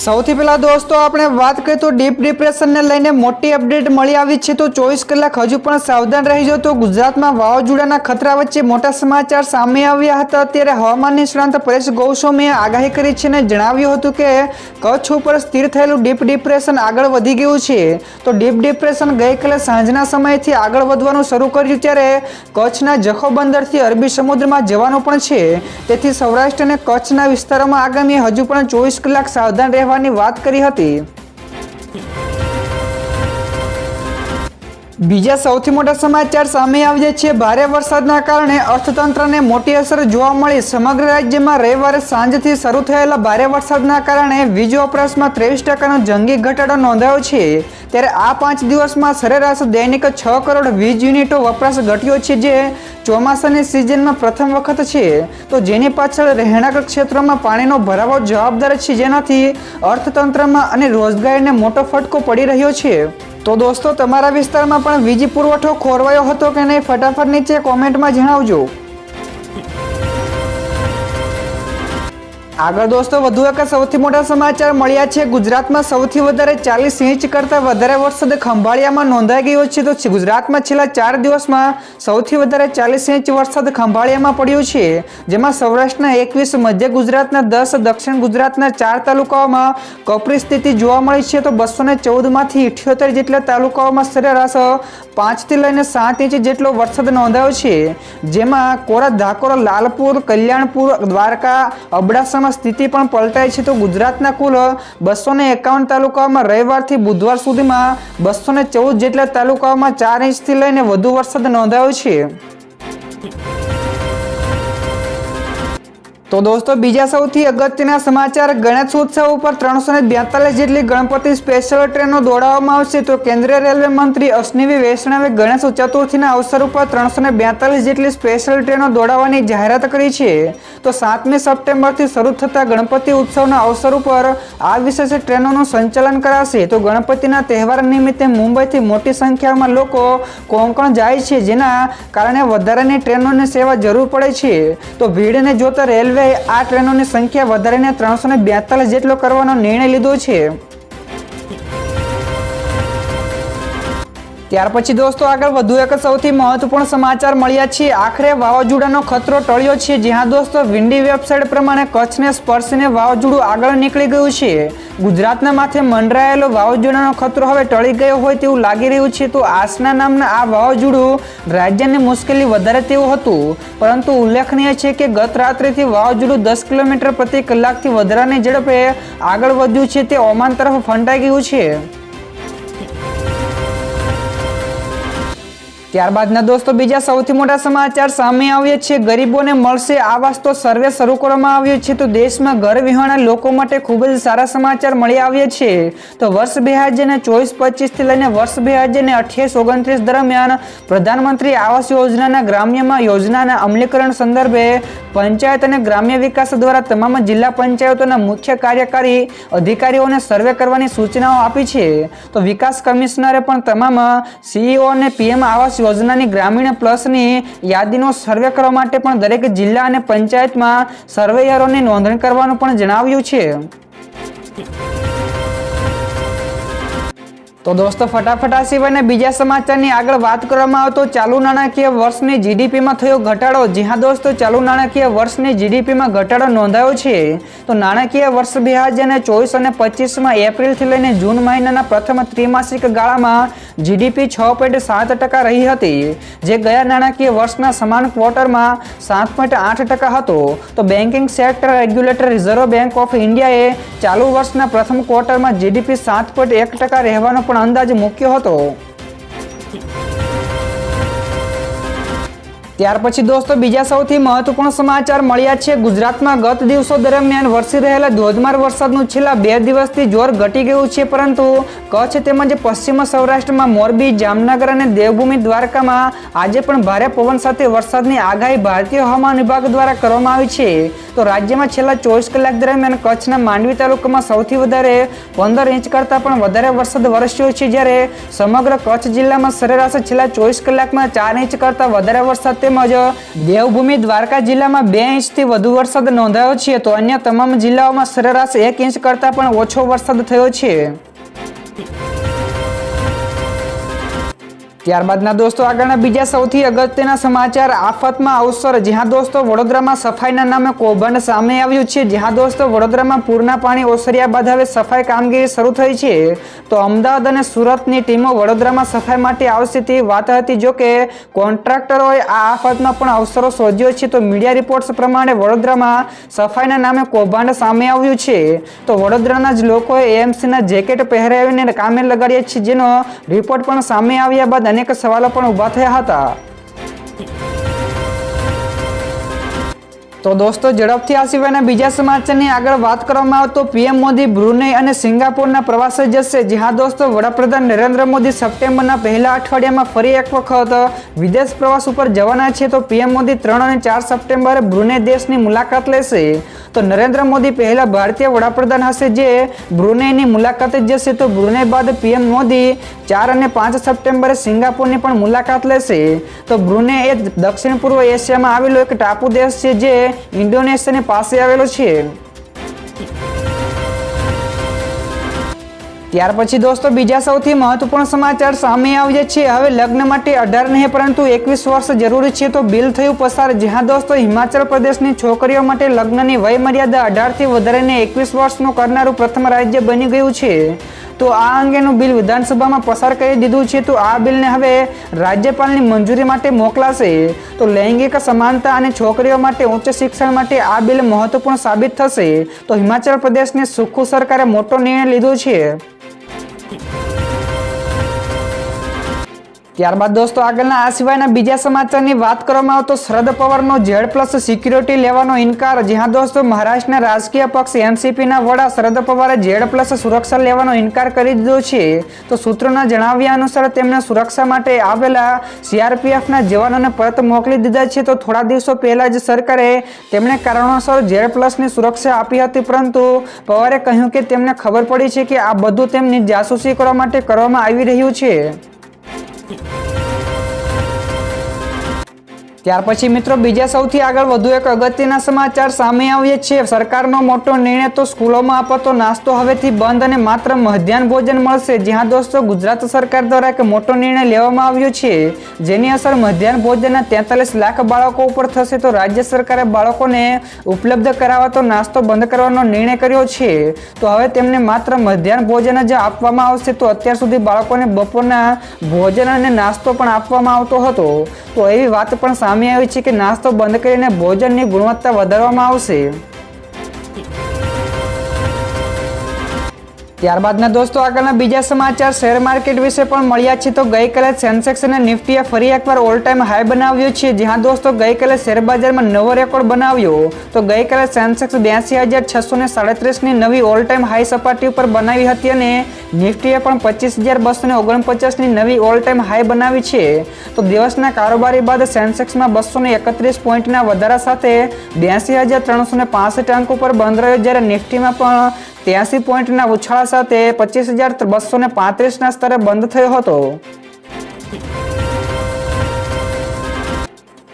સૌથી પહેલા દોસ્તો આપણે વાત કરીએ તો ડીપ ડિપ્રેશનને લઈને મોટી અપડેટ મળી આવી છે તો 24 કલાક હજુ પણ સાવધાન રહેજો। તો ગુજરાતમાં વાવાઝોડાના ખતરા વચ્ચે મોટા સમાચાર સામે આવ્યા હતા। ત્યારે હવામાન નિષ્ણાંત પરેશ ગૌસ્વામીએ આગાહી કરી છે અને જણાવ્યું હતું કે કચ્છ ઉપર સ્થિર થયેલું ડીપ ડિપ્રેશન આગળ વધી ગયું છે। તો ડીપ ડિપ્રેશન ગઈકાલે સાંજના સમયથી આગળ વધવાનું શરૂ કર્યું ત્યારે કચ્છના જખૌ બંદરથી અરબી સમુદ્રમાં જવાનું પણ છે। તેથી સૌરાષ્ટ્ર અને કચ્છના વિસ્તારોમાં આગામી હજુ પણ 24 કલાક સાવધાન રહેવાની વાત કરી હતી। બીજા સૌથી મોટા સમાચાર સામે આવ્યા છે। ભારે વરસાદના કારણે અર્થતંત્રને મોટી અસર જોવા મળી। સમગ્ર રાજ્યમાં રવિવારે સાંજથી શરૂ થયેલા ભારે વરસાદના કારણે વીજ વપરાશમાં 23% જંગી ઘટાડો નોંધાયો છે। ત્યારે આ 5 દિવસમાં સરેરાશ દૈનિક 6 કરોડ વીજ યુનિટો વપરાશ ઘટ્યો છે, જે ચોમાસાની સિઝનમાં પ્રથમ વખત છે। તો જેની પાછળ રહેણાંક ક્ષેત્રોમાં પાણીનો ભરાવો જવાબદાર છે, જેનાથી અર્થતંત્રમાં અને રોજગારીને મોટો ફટકો પડી રહ્યો છે। તો દોસ્તો, તમારા વિસ્તારમાં પણ વીજ પુરવઠો ખોરવાયો હતો કે નહીં, ફટાફટ નીચે કોમેન્ટમાં જણાવજો। આગળ દોસ્તો વધુ એક સૌથી મોટા સમાચાર મળ્યા છે। ગુજરાતમાં સૌથી વધારે 40 ઇંચ કરતાં વધારે વરસાદ ખંભાળિયામાં નોંધાઈ ગયો છે। તો ગુજરાતમાં છેલ્લા 4 દિવસમાં સૌથી વધારે 40 ઇંચ વરસાદ ખંભાળિયામાં પડ્યો છે, જેમાં સૌરાષ્ટ્રના 21, મધ્ય ગુજરાતના 10, દક્ષિણ ગુજરાતના 4 તાલુકાઓમાં કપરી સ્થિતિ જોવા મળી છે। તો 214 માંથી 78 જેટલા તાલુકાઓમાં સરેરાશ 5 થી લઈને 7 ઇંચ જેટલો વરસાદ નોંધાયો છે, જેમાં કોરા, ધાકોર, લાલપુર, કલ્યાણપુર, દ્વારકા, અબડાસામાં સ્થિતિ પણ પલટાઈ છે। તો ગુજરાતના કુલ 251 તાલુકાઓમાં રવિવારથી બુધવાર સુધીમાં 214 જેટલા તાલુકાઓમાં 4 ઇંચથી લઈને વધુ વરસાદ નોંધાયો છે। તો દોસ્તો બીજા સૌથી અગત્યના સમાચાર, ગણેશ ઉત્સવ ઉપર 342 જેટલી ગણપતિ સ્પેશિયલ ટ્રેનો દોડાવવામાં આવશે। તો કેન્દ્રીય રેલવે મંત્રી અશ્વિની વૈષ્ણવે ગણેશ ચતુર્થીના અવસર ઉપર 342 જેટલી સ્પેશિયલ ટ્રેનો દોડાવવાની જાહેરાત કરી છે। તો 7મી સપ્ટેમ્બરથી શરૂ થતા ગણપતિ ઉત્સવના અવસર ઉપર આ વિશેષ ટ્રેનોનું સંચાલન કરાશે। તો ગણપતિના તહેવાર નિમિત્તે મુંબઈથી મોટી સંખ્યામાં લોકો કોંકણ જાય છે, જેના કારણે વધારાની ટ્રેનોની સેવા જરૂર પડે છે। તો ભીડને જોતા રેલવે આ ટ્રેનોની સંખ્યા વધારીને 342 જેટલો કરવાનો નિર્ણય લીધો છે। ત્યાર પછી દોસ્તો આગળ વધુ એક સૌથી મહત્વપૂર્ણ સમાચાર મળ્યા છે। આખરે વાવાઝોડાનો ખતરો ટળ્યો છે। જ્યાં દોસ્તો વિન્ડી વેબસાઇટ પ્રમાણે કચ્છને સ્પર્શીને વાવાઝોડું આગળ નીકળી ગયું છે। ગુજરાતના માથે મંડરાયેલો વાવાઝોડાનો ખતરો હવે ટળી ગયો હોય તેવું લાગી રહ્યું છે। તો આસના નામના આ વાવાઝોડું રાજ્યની મુશ્કેલી વધારે તેવું હતું, પરંતુ ઉલ્લેખનીય છે કે ગત રાત્રિથી વાવાઝોડું 10 કિલોમીટર પ્રતિ કલાકથી વધારાની ઝડપે આગળ વધ્યું છે, તે ઓમાન તરફ ફંટાઈ ગયું છે। ત્યારબાદના દોસ્તો બીજા સૌથી મોટા સમાચાર સામે આવ્યા છે। ગરીબોને મળશે આવાસ, તો સર્વે શરૂ કરવામાં આવ્યો છે। તો દેશમાં ઘર વિહોણા લોકો માટે ખૂબ જ સારા સમાચાર મળી આવ્યા છે। તો વર્ષ 2024-25 થી લઈને વર્ષ 2028-29 દરમિયાન પ્રધાનમંત્રી આવાસ યોજનાના ગ્રામ્યમાં યોજનાના અમલીકરણ સંદર્ભે પંચાયત અને ગ્રામ્ય વિકાસ દ્વારા તમામ જિલ્લા પંચાયતોના મુખ્ય કાર્યકારી અધિકારીઓને સર્વે કરવાની સૂચનાઓ આપી છે। તો વિકાસ કમિશનરે પણ તમામ સીઈઓ અને પીએમ આવાસ યોજનાની ગ્રામીણ પ્લસની યાદીનો સર્વે કરવા માટે પણ દરેક જિલ્લા અને પંચાયતમાં સર્વેયરોની નોંધણી કરવાનું પણ જણાવ્યું છે। તો દોસ્તો ફટાફટ આ સિવાયના બીજા સમાચારની આગળ વાત કરવામાં આવે તો ચાલુ નાણાકીય વર્ષની જીડીપીમાં થયો ઘટાડો। જી હા દોસ્તો, ચાલુ નાણાકીય વર્ષની જીડીપીમાં ઘટાડો નોંધાયો છે। તો નાણાકીય વર્ષ 2024 અને 25માં એપ્રિલથી લઈને જૂન મહિનાના પ્રથમ ત્રિમાસિક ગાળામાં જીડીપી 6.7% રહી હતી, જે ગયા નાણાકીય વર્ષના સમાન ક્વાર્ટરમાં 7.8% હતો। તો banking sector regulator reserve bank of ઇન્ડિયાએ ચાલુ વર્ષના પ્રથમ ક્વાર્ટરમાં જીડીપી 7.1% રહેવાનો પણ અંદાજ મૂક્યો હતો। ત્યાર પછી દોસ્તો બીજા સૌથી મહત્વપૂર્ણ સમાચાર મળ્યા છે। ગુજરાતમાં ગત દિવસો દરમિયાન વરસી રહેલા ધોધમાર વરસાદનું છેલ્લા 2 દિવસથી જોર ઘટી ગયું છે, પરંતુ કચ્છ તેમજ પશ્ચિમ સૌરાષ્ટ્રમાં મોરબી, જામનગર અને દેવભૂમિ દ્વારકામાં આજે પણ ભારે પવન સાથે વરસાદની આગાહી ભારતીય હવામાન વિભાગ દ્વારા કરવામાં આવી છે। તો રાજ્યમાં છેલ્લા 24 કલાક દરમિયાન કચ્છના માંડવી તાલુકામાં સૌથી વધારે 15 ઇંચ કરતાં પણ વધારે વરસાદ વરસ્યો છે, જ્યારે સમગ્ર કચ્છ જિલ્લામાં સરેરાશ છેલ્લા 24 કલાકમાં 4 ઇંચ કરતાં વધારે વરસાદ તેમજ દેવભૂમિ દ્વારકા જિલ્લામાં 2 ઇંચથી વધુ વરસાદ નોંધાયો છે, તો અન્ય તમામ જિલ્લાઓમાં સરેરાશ 1 ઇંચ કરતાં પણ ઓછો વરસાદ થયો છે. ત્યારબાદના દોસ્તો આગળના બીજા સૌથી અગત્યના સમાચાર આફતમાં અવસર. જ્યાં દોસ્તો વડોદરામાં સફાઈના નામે કૌભાંડ સામે આવ્યું છે. જ્યાં દોસ્તો વડોદરામાં પૂરના પાણી ઓસર્યા બાદ હવે સફાઈ કામગીરી શરૂ થઈ છે. તો અમદાવાદ અને સુરતની ટીમો વડોદરામાં સફાઈ માટે આવશે તેવી વાત હતી. જો કે કોન્ટ્રાક્ટરોએ આ આફતમાં પણ અવસરો શોધ્યો છે. તો મીડિયા રિપોર્ટ્સ પ્રમાણે વડોદરામાં સફાઈના નામે કૌભાંડ સામે આવ્યું છે. તો વડોદરાના જ લોકોએ એએમસીના જેકેટ પહેરાવીને કામે લગાડ્યા છે, જેનો રિપોર્ટ પણ સામે આવ્યા બાદ અનેક સવાલો પણ ઉભા થયા હતા. તો દોસ્તો ઝડપથી આ સિવાયના બીજા સમાચારની આગળ વાત કરવામાં આવે તો પીએમ મોદી બ્રુનેઈ અને સિંગાપોરના પ્રવાસે જશે. જ્યાં દોસ્તો વડાપ્રધાન નરેન્દ્ર મોદી સપ્ટેમ્બરના પહેલા અઠવાડિયામાં ફરી એક વખત વિદેશ પ્રવાસ ઉપર જવાના છે. તો પીએમ મોદી 3 અને 4 સપ્ટેમ્બરે બ્રુનેઈ દેશની મુલાકાત લેશે. તો નરેન્દ્ર મોદી પહેલા ભારતીય વડાપ્રધાન હશે જે બ્રુનેઈની મુલાકાતે જશે. તો બ્રુનેઈ બાદ પીએમ મોદી 4 અને 5 સપ્ટેમ્બરે સિંગાપોરની પણ મુલાકાત લેશે. તો બ્રુનેઈ એ દક્ષિણ પૂર્વ એશિયામાં આવેલો એક ટાપુ દેશ છે જે ઇન્ડોનેશિયાની પાસે આવેલો છે. ત્યાર પછી દોસ્તો બીજા સૌથી મહત્વપૂર્ણ સમાચાર સામે આવ્યા છે. હવે લગ્ન માટે 18 નહીં પરંતુ 21 વર્ષ જરૂરી છે, તો બિલ થયું પસાર. જ્યાં દોસ્તો હિમાચલ પ્રદેશની છોકરીઓ માટે લગ્નની વય મર્યાદા 18 થી વધારીને 21 વર્ષનું કરનારું પ્રથમ રાજ્ય બની ગયું છે. તો આ અંગેનું બિલ વિધાનસભામાં પસાર કરી દીધું છે. તો આ બિલને હવે રાજ્યપાલની મંજૂરી માટે મોકલાશે. તો લૈંગિક સમાનતા અને છોકરીઓ માટે ઉચ્ચ શિક્ષણ માટે આ બિલ મહત્વપૂર્ણ સાબિત થશે. તો હિમાચલ પ્રદેશની સુખુ સરકારે મોટો નિર્ણય લીધો છે. ત્યારબાદ દોસ્તો આગળના આ સિવાયના બીજા સમાચારની વાત કરવામાં આવે તો શરદ પવારનો Z+ સિક્યુરિટી લેવાનો ઇનકાર. જ્યાં દોસ્તો મહારાષ્ટ્રના રાજકીય પક્ષ એનસીપીના વડા શરદ પવારે Z+ સુરક્ષા લેવાનો ઇનકાર કરી દીધો છે. તો સૂત્રોના જણાવ્યા અનુસાર તેમણે સુરક્ષા માટે આવેલા સીઆરપીએફના જવાનોને પરત મોકલી દીધા છે. તો થોડા દિવસો પહેલા જ સરકારે તેમને કારણોસર Z+ની સુરક્ષા આપી હતી, પરંતુ પવારે કહ્યું કે તેમને ખબર પડી છે કે આ બધું તેમની જાસૂસી કરવા માટે કરવામાં આવી રહ્યું છે. ત્યાર પછી મિત્રો બીજા સૌથી આગળ વધુ એક અગત્યના સમાચાર સામે આવ્યા છે. સરકારનો મોટો નિર્ણય. તો સ્કૂલોમાં અપાતો નાસ્તો હવેથી બંધ અને માત્ર મધ્યાહન ભોજન મળશે. જ્યાં દોસ્તો ગુજરાત સરકાર દ્વારા એક મોટો નિર્ણય લેવામાં આવ્યો છે, જેની અસર મધ્યાહન ભોજનના 43 લાખ બાળકો ઉપર થશે. તો રાજ્ય સરકારે બાળકોને ઉપલબ્ધ કરાવાતો નાસ્તો બંધ કરવાનો નિર્ણય કર્યો છે. તો હવે તેમને માત્ર મધ્યાહન ભોજન જ આપવામાં આવશે. તો અત્યાર સુધી બાળકોને બપોરના ભોજન અને નાસ્તો પણ આપવામાં આવતો હતો. તો એવી વાત પણ સામે આવી છે કે નાસ્તો બંધ કરીને ભોજનની ગુણવત્તા વધારવામાં આવશે. ત્યારબાદના દોસ્તો આગળના બીજા સમાચાર શેર માર્કેટ વિશે પણ મળ્યા છે. તો ગઈકાલે સેન્સેક્સ અને નિફ્ટીએ ફરી એકવાર ઓલ ટાઈમ હાઈ બનાવ્યો છે. જ્યાં દોસ્તો ગઈકાલે શેર બજારમાં નવો રેકોર્ડ બનાવ્યો. તો ગઈકાલે સેન્સેક્સ 82,637ની નવી ઓલ ટાઈમ હાઈ સપાટી ઉપર બનાવી હતી અને નિફ્ટીએ પણ 25,249ની નવી ઓલ ટાઈમ હાઈ બનાવી છે. તો દિવસના કારોબારી બાદ સેન્સેક્સમાં 231 પોઈન્ટના વધારા સાથે 82,365 અંક ઉપર બંધ રહ્યો, જ્યારે નિફ્ટીમાં પણ 83 પોઈન્ટના ઉછાળા સાથે 25,235ના સ્તરે બંધ થયો હતો.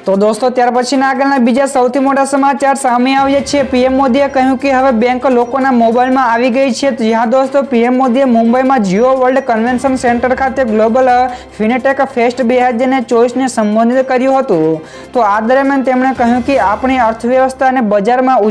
તો દોસ્તો ત્યાર પછીના આગળના બીજા સૌથી મોટા સમાચાર સામે આવ્યા છે. પીએમ મોદીએ કહ્યું કે હવે બેંક લોકોના મોબાઈલમાં આવી ગઈ છે. જ્યાં દોસ્તો પીએમ મોદીએ મુંબઈમાં જીઓ વર્લ્ડ કન્વેન્શન સેન્ટર ખાતે ગ્લોબલ ફિનટેક ફેસ્ટ 2024ને સંબોધિત કર્યું હતું. તો આ દરમિયાન તેમણે કહ્યું કે આપણી અર્થવ્યવસ્થા અને બજારમાં